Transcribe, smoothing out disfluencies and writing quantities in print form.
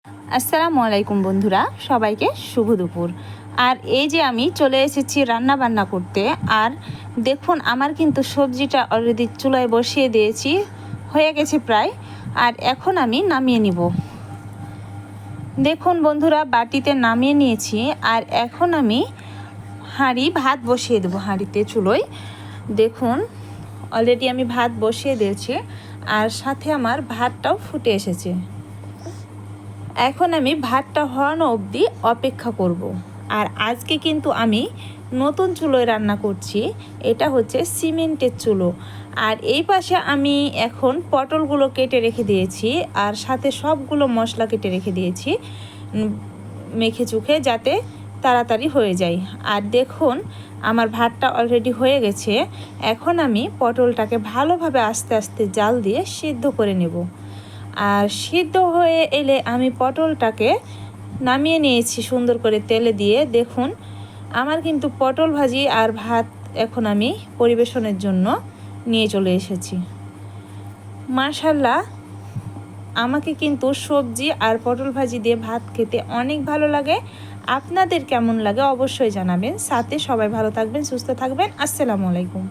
আসসালামু আলাইকুম বন্ধুরা, সবাইকে শুভ দুপুর। আর এই যে আমি চলে এসেছি রান্না বান্না করতে। আর দেখুন আমার কিন্তু সবজিটা অলরেডি চুলায় বসিয়ে দিয়েছি, হয়ে গেছে প্রায়। আর এখন আমি নামিয়ে নিব। দেখুন বন্ধুরা, বাটিতে নামিয়ে নিয়েছি। আর এখন আমি ভাত বসিয়ে দেবো হাঁড়িতে, চুলোয়। দেখুন অলরেডি আমি ভাত বসিয়ে দিয়েছি, আর সাথে আমার ভাতটাও ফুটে এসেছে। এখন আমি ভাতটা হওয়ানো অবধি অপেক্ষা করব। আর আজকে কিন্তু আমি নতুন চুলোয় রান্না করছি। এটা হচ্ছে সিমেন্টের চুলো। আর এই পাশে আমি এখন পটলগুলো কেটে রেখে দিয়েছি, আর সাথে সবগুলো মশলা কেটে রেখে দিয়েছি মেখে চুখে, যাতে তাড়াতাড়ি হয়ে যায়। আর দেখুন আমার ভাতটা অলরেডি হয়ে গেছে। এখন আমি পটলটাকে ভালোভাবে আস্তে আস্তে জাল দিয়ে সিদ্ধ করে নেব। আর সিদ্ধ হয়ে এলে আমি পটলটাকে নামিয়ে নিয়েছি সুন্দর করে তেলে দিয়ে। দেখুন আমার কিন্তু পটল ভাজি আর ভাত এখন আমি পরিবেশনের জন্য নিয়ে চলে এসেছি। মাশাআল্লাহ, আমাকে কিন্তু সবজি আর পটল ভাজি দিয়ে ভাত খেতে অনেক ভালো লাগে। আপনাদের কেমন লাগে অবশ্যই জানাবেন। সাথে সবাই ভালো থাকবেন, সুস্থ থাকবেন। আসসালামু আলাইকুম।